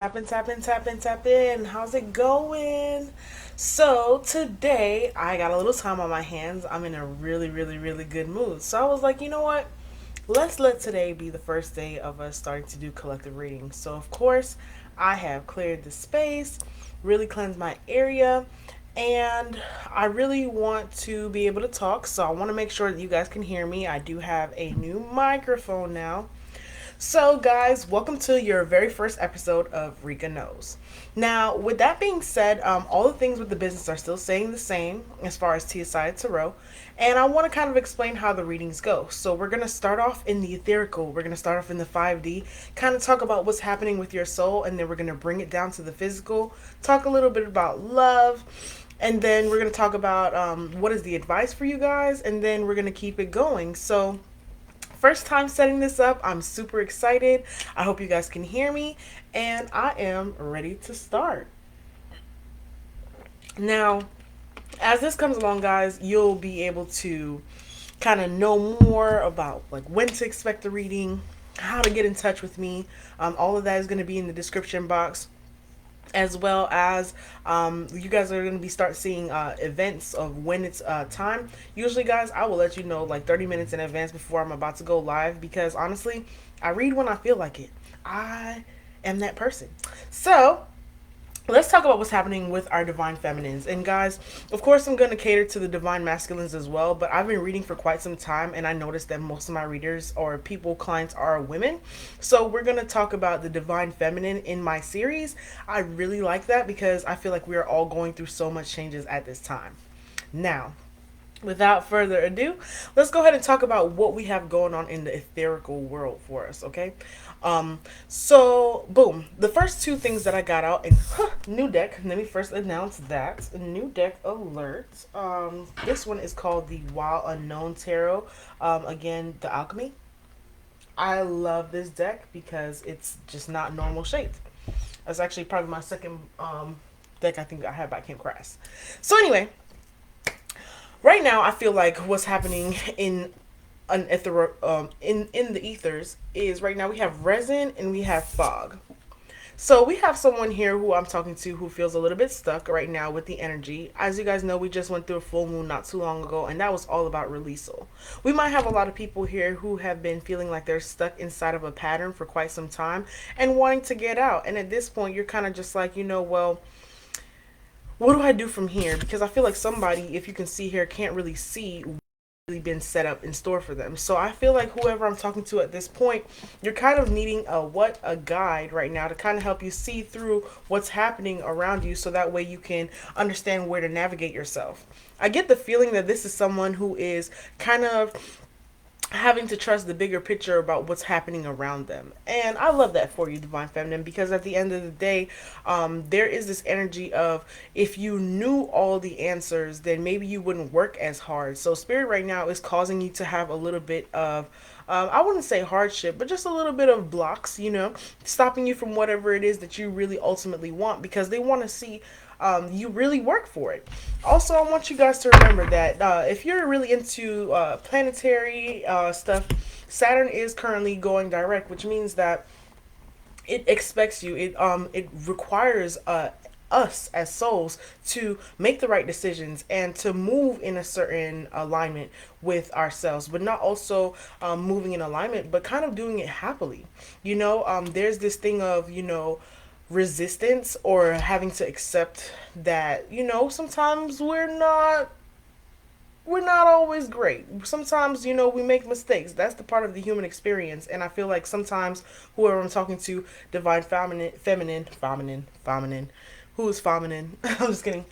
Tap in. How's it going? So, today I got a little time on my hands. I'm in a really good mood. So, I was like, you know what? Let's let today be the first day of us starting to do collective readings. So, of course, I have cleared the space, really cleansed my area, and I really want to be able to talk. So, I want to make sure that you guys can hear me. I do have a new microphone now. So, guys, welcome to your very first episode of Rika Knows. Now, with that being said, all the things with the business are still staying the same as far as TiyeSiya Tarot, and I want to kind of explain how the readings go. So, we're going to start off in the etherical, we're going to start off in the 5D, kind of talk about what's happening with your soul, and then we're going to bring it down to the physical, talk a little bit about love. And then we're going to talk about what is the advice for you guys, and then we're going to keep it going. So, first time setting this up. I'm super excited. I hope you guys can hear me, and I am ready to start. Now, as this comes along, guys, you'll be able to kind of know more about like when to expect the reading, how to get in touch with me. All of that is going to be in the description box, as well as you guys are going to be start seeing events of when it's time. Usually, guys, I will let you know like 30 minutes in advance before I'm about to go live, because honestly, I read when I feel like it. I am that person. So let's talk about what's happening with our divine feminines. And guys, of course, I'm going to cater to the divine masculines as well, but I've been reading for quite some time, and I noticed that most of my readers or people, clients, are women. So we're going to talk about the divine feminine in my series. I really like that because I feel like we are all going through so much changes at this time. Now, without further ado, let's go ahead and talk about what we have going on in the etherical world for us, okay? So boom, the first two things that I got out in new deck. Let me first announce that new deck alert. This one is called the Wild Unknown Tarot. Again, the Alchemy. I love this deck because it's just not normal shaped. That's actually probably my second deck I think I have by Kim Crass. So anyway, right now I feel like what's happening in an in the ethers is right now we have resin and we have fog. So we have someone here who I'm talking to who feels a little bit stuck right now with the energy. As you guys know, we just went through a full moon not too long ago, and that was all about releasal. We might have a lot of people here who have been feeling like they're stuck inside of a pattern for quite some time and wanting to get out. And at this point, you're kind of just like, well, what do I do from here? Because I feel like somebody, if you can see here, can't really see really been set up in store for them. So I feel like whoever I'm talking to at this point, you're kind of needing a guide right now to kind of help you see through what's happening around you, so that way you can understand where to navigate yourself. I get the feeling that this is someone who is kind of having to trust the bigger picture about what's happening around them. And I love that for you, Divine Feminine, because at the end of the day, there is this energy of if you knew all the answers, then maybe you wouldn't work as hard. So Spirit right now is causing you to have a little bit of I wouldn't say hardship, but just a little bit of blocks, stopping you from whatever it is that you really ultimately want, because they want to see you really work for it. Also, I want you guys to remember that if you're really into planetary stuff, Saturn is currently going direct, which means that it expects you. It requires us as souls to make the right decisions and to move in a certain alignment with ourselves, but not also moving in alignment, but kind of doing it happily. There's this thing of resistance or having to accept that sometimes we're not always great. Sometimes, we make mistakes. That's the part of the human experience. And I feel like sometimes whoever I'm talking to, divine feminine, who is feminine? I'm just kidding.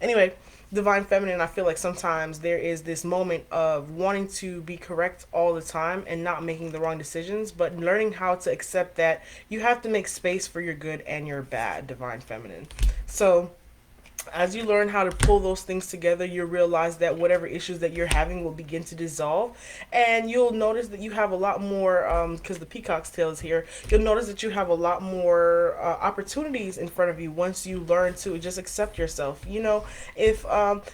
Anyway, divine feminine, I feel like sometimes there is this moment of wanting to be correct all the time and not making the wrong decisions, but learning how to accept that you have to make space for your good and your bad, divine feminine. So as you learn how to pull those things together, you realize that whatever issues that you're having will begin to dissolve, and you'll notice that you have a lot more. Because the peacock's tail is here, you'll notice that you have a lot more opportunities in front of you once you learn to just accept yourself. If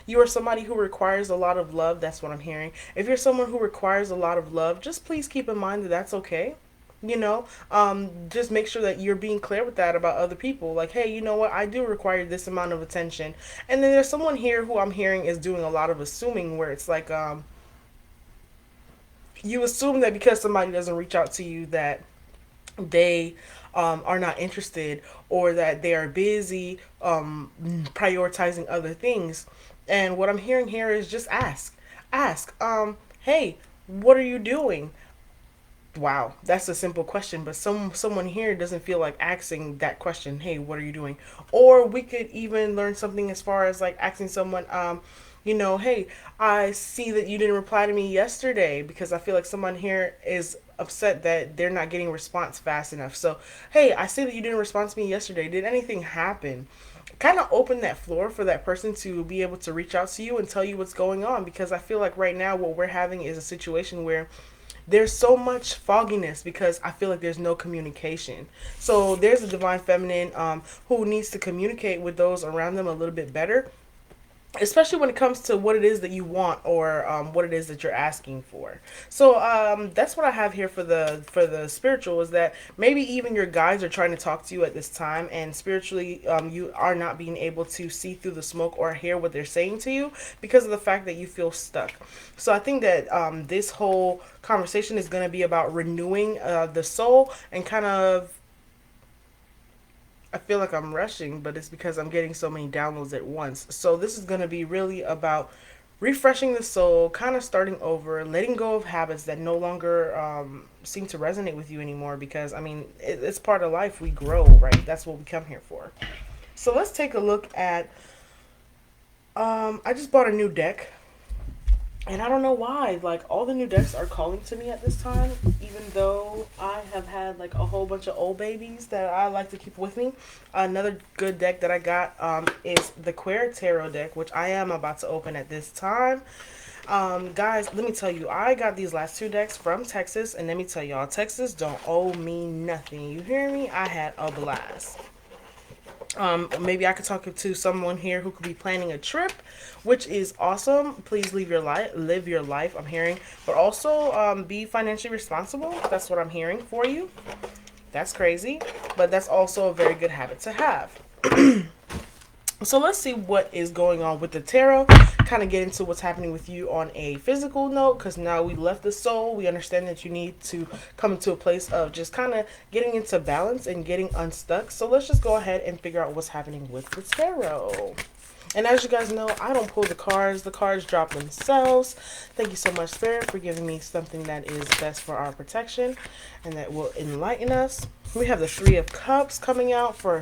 you are somebody who requires a lot of love, that's what I'm hearing. If you're someone who requires a lot of love, just please keep in mind that that's okay. Just make sure that you're being clear with that about other people. Like, hey, you know what, I do require this amount of attention. And then there's someone here who I'm hearing is doing a lot of assuming, where it's like, you assume that because somebody doesn't reach out to you, that they are not interested, or that they are busy prioritizing other things. And what I'm hearing here is just ask, hey, what are you doing? Wow, that's a simple question, but someone here doesn't feel like asking that question. Hey, what are you doing? Or we could even learn something as far as like asking someone, hey, I see that you didn't reply to me yesterday, because I feel like someone here is upset that they're not getting a response fast enough. So, hey, I see that you didn't respond to me yesterday. Did anything happen? Kind of open that floor for that person to be able to reach out to you and tell you what's going on, because I feel like right now what we're having is a situation where there's so much fogginess, because I feel like there's no communication. So there's a divine feminine who needs to communicate with those around them a little bit better, especially when it comes to what it is that you want, or what it is that you're asking for. So that's what I have here for the spiritual, is that maybe even your guides are trying to talk to you at this time, and spiritually you are not being able to see through the smoke or hear what they're saying to you, because of the fact that you feel stuck. So I think that this whole conversation is going to be about renewing the soul, and kind of, I feel like I'm rushing, but it's because I'm getting so many downloads at once. So this is going to be really about refreshing the soul, kind of starting over, letting go of habits that no longer seem to resonate with you anymore. Because I mean, it's part of life. We grow, right? That's what we come here for. So let's take a look at. I just bought a new deck, and I don't know why. Like, all the new decks are calling to me at this time, even though I have had like a whole bunch of old babies that I like to keep with me. Another good deck that I got is the Queer Tarot deck, which I am about to open at this time. Guys, let me tell you, I got these last two decks from Texas, and let me tell y'all, Texas don't owe me nothing. You hear me? I had a blast. Maybe I could talk to someone here who could be planning a trip, which is awesome. Please live your life. I'm hearing, but also be financially responsible. That's what I'm hearing for you. That's crazy, but that's also a very good habit to have. So let's see what is going on with the tarot. Kind of get into what's happening with you on a physical note, because now we left the soul. We understand that you need to come to a place of just kind of getting into balance and getting unstuck. So let's just go ahead and figure out what's happening with the tarot. And as you guys know, I don't pull the cards. The cards drop themselves. Thank you so much, Spirit, for giving me something that is best for our protection and that will enlighten us. We have the Three of Cups coming out for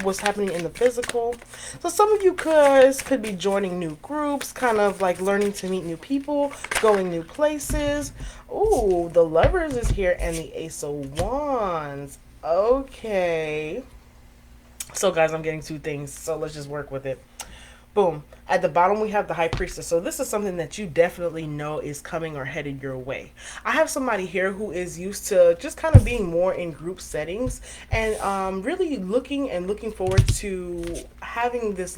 what's happening in the physical. So some of you could be joining new groups, kind of like learning to meet new people, going new places. Ooh, the Lovers is here, and the Ace of Wands. Okay. So guys, I'm getting two things, so let's just work with it. Boom. At the bottom, we have the High Priestess. So this is something that you definitely know is coming or headed your way. I have somebody here who is used to just kind of being more in group settings, and really looking forward to having this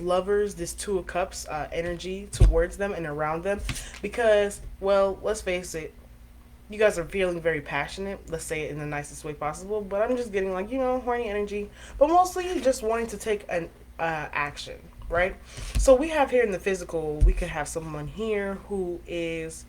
Two of Cups energy towards them and around them, because, well, let's face it, you guys are feeling very passionate. Let's say it in the nicest way possible, but I'm just getting like, horny energy, but mostly just wanting to take an action, right? So we have here in the physical, we could have someone here who is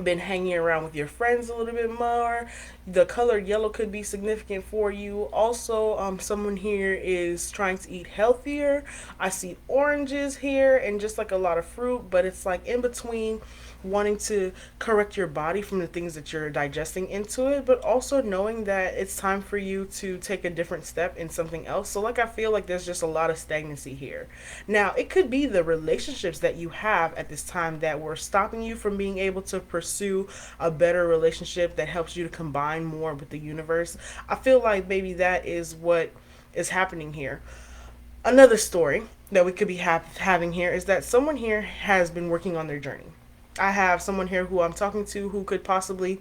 been hanging around with your friends a little bit more. The color yellow could be significant for you. Also, someone here is trying to eat healthier. I see oranges here and just like a lot of fruit, but it's like in between wanting to correct your body from the things that you're digesting into it, but also knowing that it's time for you to take a different step in something else. So like, I feel like there's just a lot of stagnancy here. Now, it could be the relationships that you have at this time that were stopping you from being able to pursue a better relationship that helps you to combine more with the universe. I feel like maybe that is what is happening here. Another story that we could be having here is that someone here has been working on their journey. I have someone here who I'm talking to who could possibly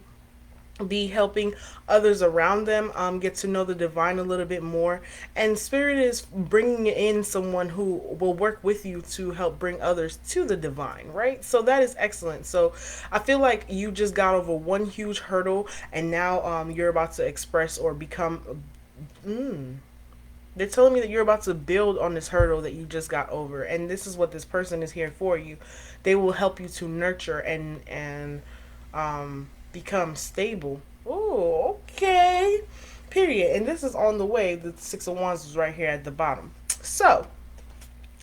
be helping others around them get to know the divine a little bit more, and spirit is bringing in someone who will work with you to help bring others to the divine, right? So that is excellent. So I feel like you just got over one huge hurdle, and now you're about to express or become they're telling me that you're about to build on this hurdle that you just got over, and this is what this person is here for you. They will help you to nurture and become stable. Oh, okay. Period. And this is on the way. The Six of Wands is right here at the bottom. So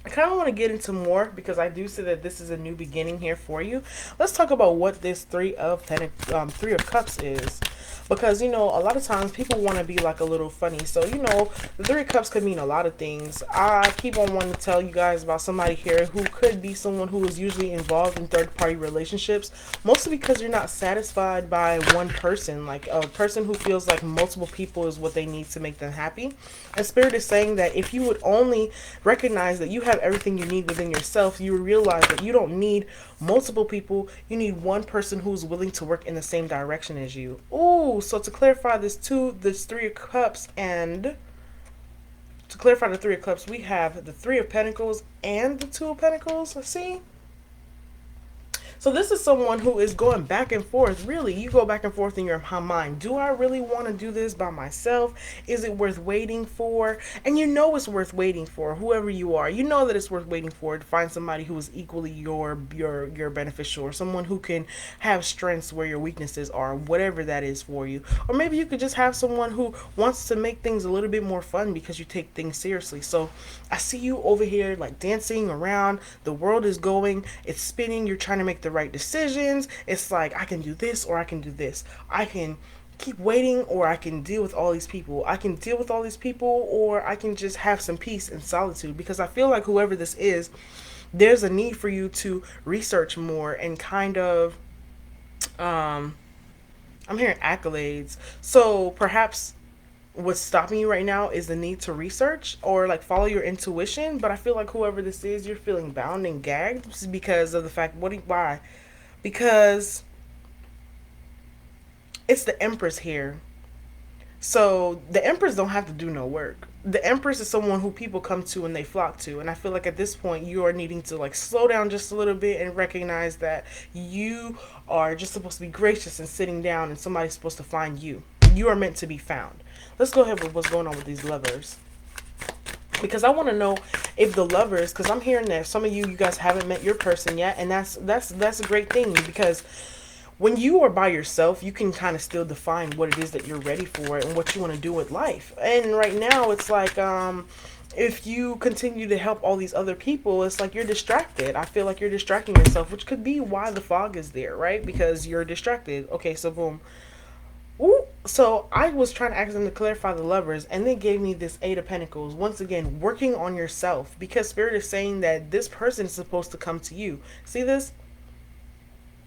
I kind of want to get into more because I do see that this is a new beginning here for you. Let's talk about what this Three of Cups is, because a lot of times people want to be like a little funny. So the Three of Cups could mean a lot of things. I keep on wanting to tell you guys about somebody here who could be someone who is usually involved in third-party relationships, mostly because you're not satisfied by one person, like a person who feels like multiple people is what they need to make them happy. And Spirit is saying that if you would only recognize that you have everything you need within yourself, you will realize that you don't need multiple people. You need one person who's willing to work in the same direction as you. Ooh, so to clarify this Three of Cups, and to clarify the Three of Cups, we have the Three of Pentacles and the Two of Pentacles. See? So this is someone who is going back and forth. Really, you go back and forth in your mind. Do I really want to do this by myself? Is it worth waiting for? And it's worth waiting for. Whoever you are, you know that it's worth waiting for, to find somebody who is equally your beneficial, or someone who can have strengths where your weaknesses are, whatever that is for you. Or maybe you could just have someone who wants to make things a little bit more fun because you take things seriously. So I see you over here like dancing around. The world is going, it's spinning. You're trying to make the right decisions. It's like, I can do this or I can do this. I can keep waiting or I can deal with all these people. I can deal with all these people, or I can just have some peace and solitude, because I feel like whoever this is, there's a need for you to research more and kind of I'm hearing accolades. So perhaps what's stopping you right now is the need to research or like follow your intuition. But I feel like whoever this is, you're feeling bound and gagged because of the fact, why? Because it's the Empress here. So the Empress don't have to do no work. The Empress is someone who people come to and they flock to. And I feel like at this point you are needing to like slow down just a little bit and recognize that you are just supposed to be gracious and sitting down, and somebody's supposed to find you. You are meant to be found. Let's go ahead with what's going on with these Lovers, because I want to know if the Lovers, because I'm hearing that some of you guys haven't met your person yet, and that's a great thing, because when you are by yourself, you can kind of still define what it is that you're ready for and what you want to do with life. And right now, it's like if you continue to help all these other people, it's like you're distracted. I feel like you're distracting yourself, which could be why the fog is there, right? Because you're distracted. Okay, so boom. Ooh, so I was trying to ask them to clarify the Lovers, and they gave me this Eight of Pentacles. Once again, working on yourself, because Spirit is saying that this person is supposed to come to you. See this?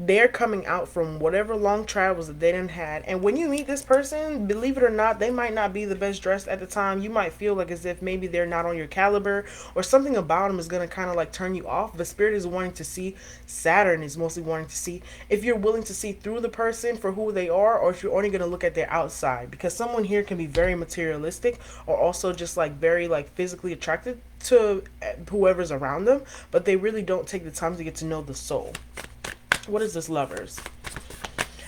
They're coming out from whatever long travels that they done had. And when you meet this person, believe it or not, they might not be the best dressed at the time. You might feel like as if maybe they're not on your caliber, or something about them is going to kind of like turn you off. But Spirit is wanting to see, Saturn is mostly wanting to see if you're willing to see through the person for who they are, or if you're only going to look at their outside. Because someone here can be very materialistic, or also just like very like physically attracted to whoever's around them, but they really don't take the time to get to know the soul. What is this Lovers?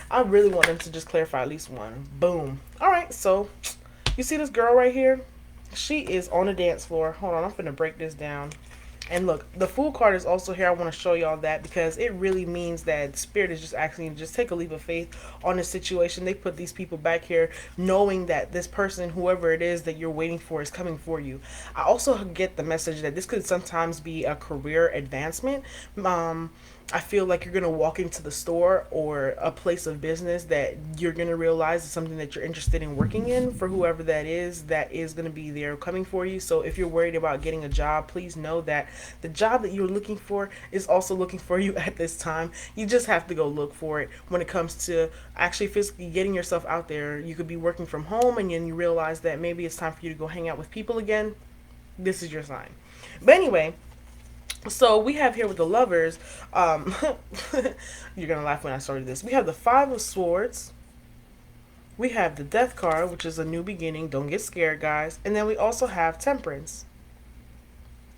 I really want them to just clarify at least one. Boom. All right, so you see this girl right here? She is on the dance floor. Hold on, I'm finna break this down. And look, the Fool card is also here. I want to show y'all that, because it really means that Spirit is just asking you to just take a leap of faith on this situation. They put these people back here knowing that this person, whoever it is that you're waiting for, is coming for you. I also get the message that this could sometimes be a career advancement. I feel like you're going to walk into the store or a place of business that you're going to realize is something that you're interested in working in, for whoever that is going to be there coming for you. So if you're worried about getting a job, please know that the job that you're looking for is also looking for you at this time. You just have to go look for it. When it comes to actually physically getting yourself out there, you could be working from home and then you realize that maybe it's time for you to go hang out with people again. This is your sign. But anyway, so we have here with the Lovers, you're going to laugh when I started this. We have the Five of Swords, We have the Death card, which is a new beginning. Don't get scared, guys. And then we also have Temperance.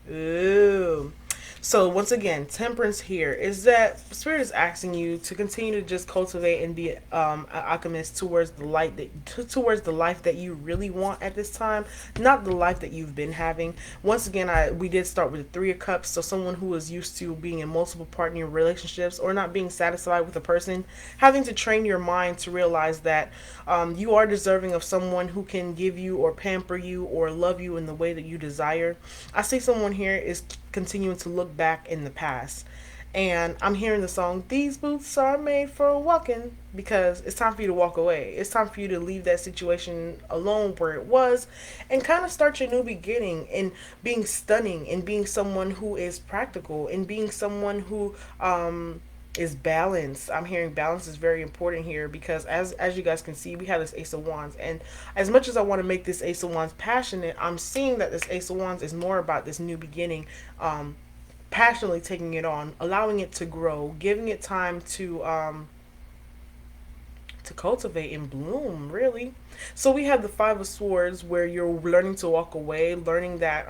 Ooh. So once again, temperance here is that spirit is asking you to continue to just cultivate and be an alchemist towards the light towards the life that you really want at this time, not the life that you've been having. Once again, we did start with the Three of Cups, so someone who is used to being in multiple partner relationships or not being satisfied with a person, having to train your mind to realize that you are deserving of someone who can give you or pamper you or love you in the way that you desire. I see someone here is continuing to look back in the past. And I'm hearing the song, These Boots Are Made for Walking, because it's time for you to walk away. It's time for you to leave that situation alone where it was and kind of start your new beginning and being stunning and being someone who is practical and being someone who is balanced. I'm hearing balance is very important here because as you guys can see, we have this Ace of Wands, and as much as I want to make this Ace of Wands passionate, I'm seeing that this Ace of Wands is more about this new beginning, passionately taking it on, allowing it to grow, giving it time to cultivate and bloom, really. So we have the Five of Swords, where you're learning to walk away, learning that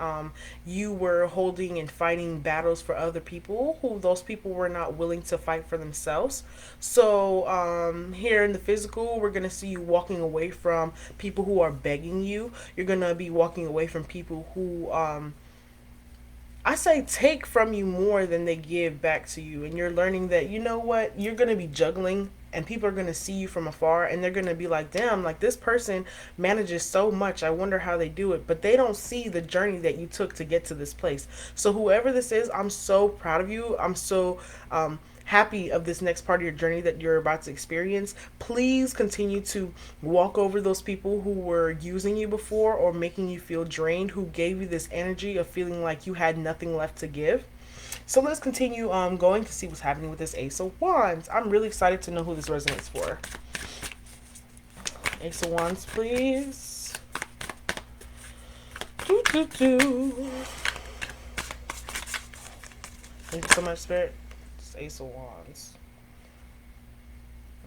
you were holding and fighting battles for other people who those people were not willing to fight for themselves. So here in the physical, we're going to see you walking away from people who are begging you. You're going to be walking away from people who I say take from you more than they give back to you. And you're learning that, you know what, you're going to be juggling and people are going to see you from afar and they're going to be like, damn, like this person manages so much. I wonder how they do it. But they don't see the journey that you took to get to this place. So whoever this is, I'm so proud of you. I'm so happy of this next part of your journey that you're about to experience. Please continue to walk over those people who were using you before or making you feel drained, who gave you this energy of feeling like you had nothing left to give. So let's continue going to see what's happening with this Ace of Wands. I'm really excited to know who this resonates for. Ace of Wands, please. Doo, doo, doo. Thank you so much, Spirit. Ace of Wands.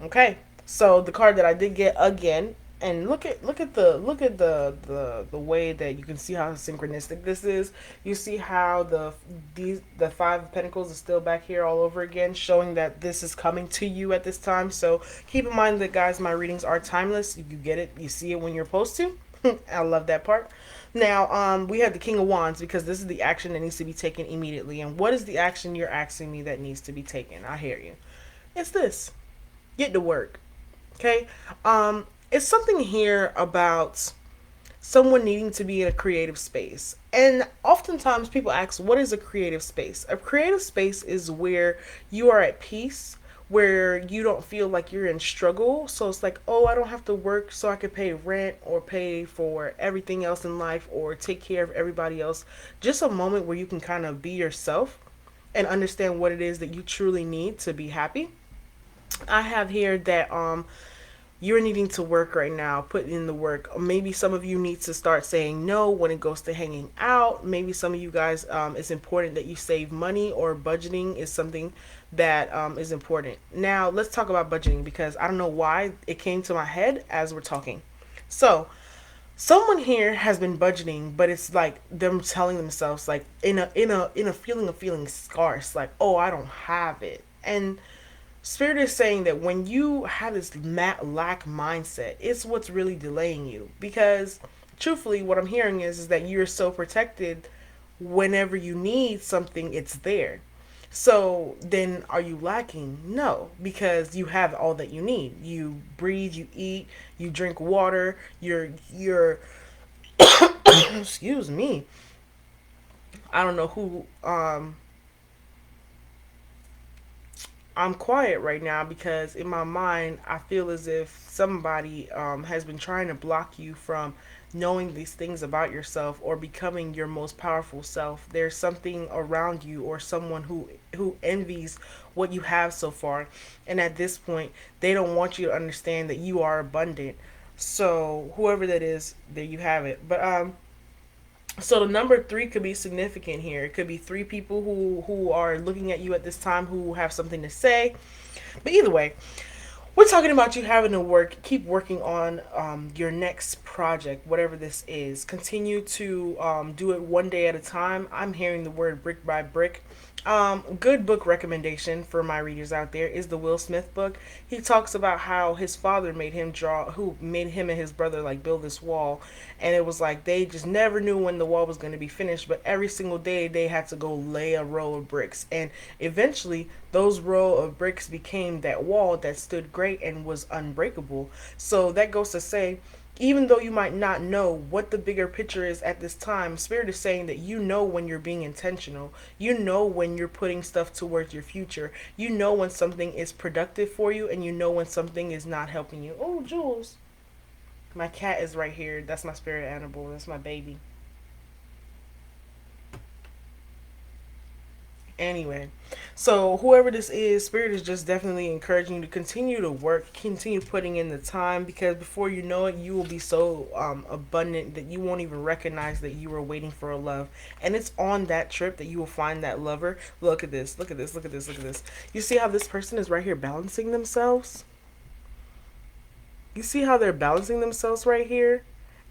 Okay, so the card that I did get again, and look at the way that you can see how synchronistic this is. You see how the Five of Pentacles is still back here all over again, showing that this is coming to you at this time. So keep in mind that, guys, my readings are timeless. You get it, you see it when you're supposed to. I love that part. Now, we have the King of Wands because this is the action that needs to be taken immediately. And what is the action you're asking me that needs to be taken? I hear you. It's this. Get to work. Okay? It's something here about someone needing to be in a creative space. And oftentimes people ask, what is a creative space? A creative space is where you are at peace, where you don't feel like you're in struggle. So it's like, oh, I don't have to work so I can pay rent or pay for everything else in life or take care of everybody else. Just a moment where you can kind of be yourself and understand what it is that you truly need to be happy. I have here that you're needing to work right now, put in the work. Maybe some of you need to start saying no when it goes to hanging out. Maybe some of you guys, it's important that you save money, or budgeting is something that is important. Now, let's talk about budgeting because I don't know why it came to my head as we're talking. So, someone here has been budgeting, but it's like them telling themselves, like in a feeling of feeling scarce, like, oh, I don't have it. And Spirit is saying that when you have this lack mindset, it's what's really delaying you. Because truthfully, what I'm hearing is that you're so protected. Whenever you need something, it's there. So then are you lacking? No, because you have all that you need. You breathe, you eat, you drink water, you're excuse me. I don't know who I'm quiet right now because in my mind I feel as if somebody has been trying to block you from knowing these things about yourself or becoming your most powerful self. There's something around you or someone who envies what you have so far, and at this point they don't want you to understand that you are abundant. So whoever that is, there you have it. But so the number three could be significant here. It could be three people who are looking at you at this time who have something to say. But either way, we're talking about you having to keep working on your next project, whatever this is. Continue to do it one day at a time. I'm hearing the word brick by brick. Good book recommendation for my readers out there is the Will Smith book. He talks about how his father made him draw, who made him and his brother like build this wall, and it was like they just never knew when the wall was going to be finished. But every single day they had to go lay a row of bricks, and eventually those row of bricks became that wall that stood great and was unbreakable. So that goes to say, even though you might not know what the bigger picture is at this time, Spirit is saying that you know when you're being intentional. You know when you're putting stuff towards your future. You know when something is productive for you, and you know when something is not helping you. Oh, Jules. My cat is right here. That's my spirit animal. That's my baby. Anyway, so whoever this is, Spirit is just definitely encouraging you to continue to work, continue putting in the time, because before you know it, you will be so abundant that you won't even recognize that you were waiting for a love. And it's on that trip that you will find that lover. Look at this, look at this, look at this, look at this. You see how this person is right here balancing themselves? You see how they're balancing themselves right here?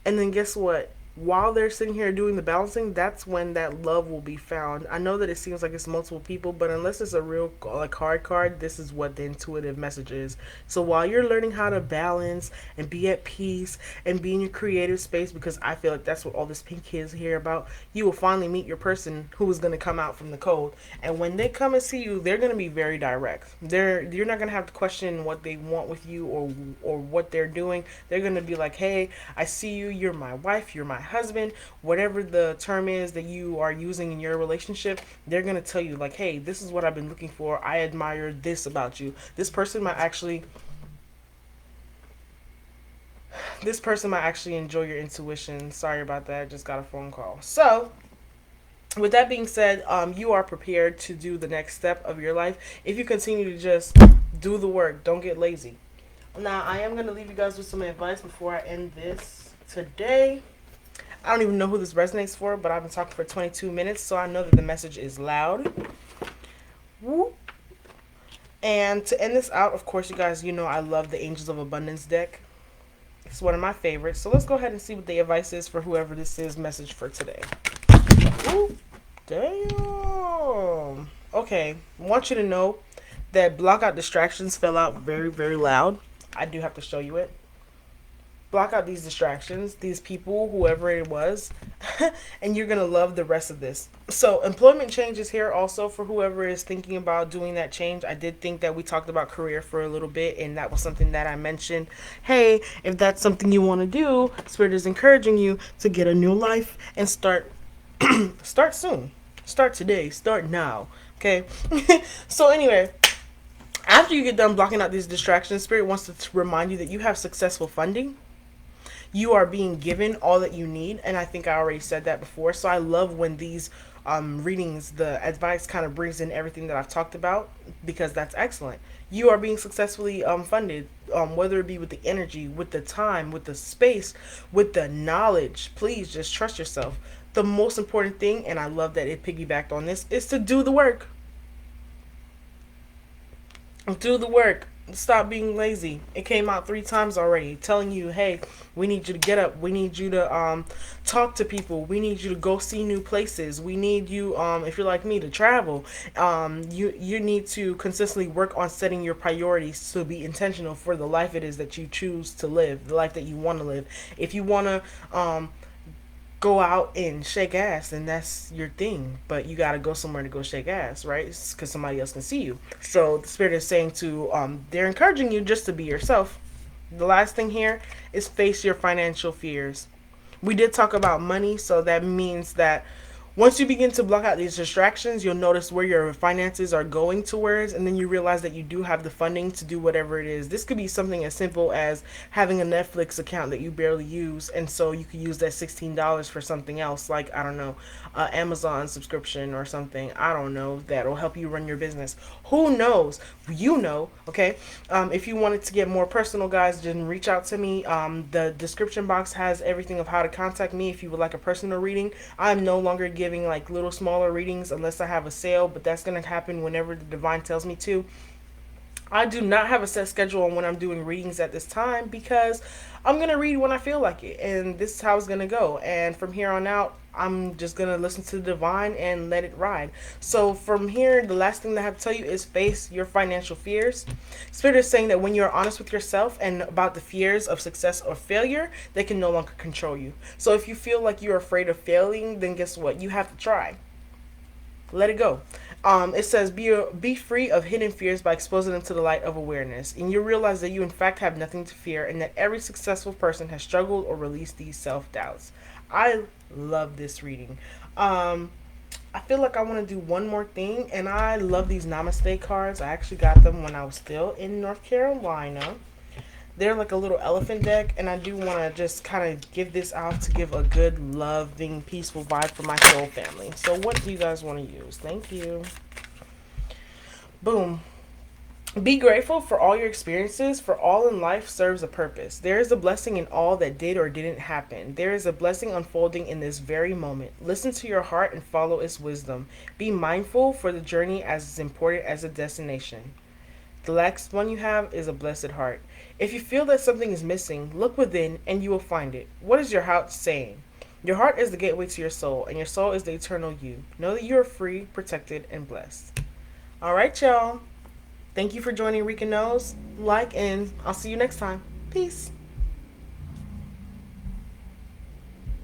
And then guess what? While they're sitting here doing the balancing, that's when that love will be found. I know that it seems like it's multiple people, but unless it's a real like card, this is what the intuitive message is. So while you're learning how to balance and be at peace and be in your creative space, because I feel like that's what all this pink is here about, you will finally meet your person who is going to come out from the cold. And when they come and see you, they're going to be very direct. You're not going to have to question what they want with you or what they're doing. They're going to be like, "Hey, I see you. You're my wife. You're my husband," whatever the term is that you are using in your relationship. They're going to tell you like, "Hey, this is what I've been looking for. I admire this about you." This person might actually enjoy your intuition. Sorry about that. I just got a phone call. So with that being said, you are prepared to do the next step of your life if you continue to just do the work. Don't get lazy. Now, I am going to leave you guys with some advice before I end this today. I don't even know who this resonates for, but I've been talking for 22 minutes, so I know that the message is loud. Woo. And to end this out, of course, you guys, you know I love the Angels of Abundance deck. It's one of my favorites. So let's go ahead and see what the advice is for whoever this is message for today. Ooh, damn. Okay, I want you to know that block out distractions fell out very, very loud. I do have to show you it. Block out these distractions, these people, whoever it was, and you're going to love the rest of this. So, employment change is here also for whoever is thinking about doing that change. I did think that we talked about career for a little bit, and that was something that I mentioned. Hey, if that's something you want to do, Spirit is encouraging you to get a new life and start start soon. Start today. Start now. Okay? So, anyway, after you get done blocking out these distractions, Spirit wants to remind you that you have successful funding. You are being given all that you need, and I think I already said that before. So I love when these readings, the advice kind of brings in everything that I've talked about, because that's excellent. You are being successfully funded, whether it be with the energy, with the time, with the space, with the knowledge. Please just trust yourself. The most important thing, and I love that it piggybacked on this, is to do the work. Do the work. Stop being lazy. It came out 3 times already, telling you, hey, we need you to get up. We need you to talk to people. We need you to go see new places. We need you, if you're like me, to travel. You need to consistently work on setting your priorities to be intentional for the life it is that you choose to live, the life that you want to live. If you want to go out and shake ass, and that's your thing, but you got to go somewhere to go shake ass, right? Because somebody else can see you. So the Spirit is saying to they're encouraging you just to be yourself. The last thing here is face your financial fears. We did talk about money, so that means that once you begin to block out these distractions, you'll notice where your finances are going towards, and then you realize that you do have the funding to do whatever it is. This could be something as simple as having a Netflix account that you barely use, and so you could use that $16 for something else, like, I don't know, Amazon subscription or something, I don't know, that'll help you run your business. Who knows? You know, okay? If you wanted to get more personal, guys, then reach out to me. The description box has everything of how to contact me if you would like a personal reading. I'm no longer giving like little smaller readings unless I have a sale, but that's going to happen whenever the divine tells me to. I do not have a set schedule on when I'm doing readings at this time because I'm going to read when I feel like it. And this is how it's going to go. And from here on out, I'm just going to listen to the divine and let it ride. So from here, the last thing that I have to tell you is face your financial fears. Spirit is saying that when you're honest with yourself and about the fears of success or failure, they can no longer control you. So if you feel like you're afraid of failing, then guess what? You have to try. Let it go. It says be free of hidden fears by exposing them to the light of awareness, and you realize that you in fact have nothing to fear, and that every successful person has struggled or released these self doubts. I love this reading. Um, I feel like I want to do one more thing, and I love these Namaste cards. I actually got them when I was still in North Carolina. They're like a little elephant deck, and I do want to just kind of give this out to give a good, loving, peaceful vibe for my soul family. So, what do you guys want to use? Thank you. Boom. Be grateful for all your experiences, for all in life serves a purpose. There is a blessing in all that did or didn't happen. There is a blessing unfolding in this very moment. Listen to your heart and follow its wisdom. Be mindful for the journey as important as the destination. The next one you have is a blessed heart. If you feel that something is missing, look within and you will find it. What is your heart saying? Your heart is the gateway to your soul, and your soul is the eternal you. Know that you are free, protected, and blessed. All right, y'all. Thank you for joining Rika Knows. Like, and I'll see you next time. Peace.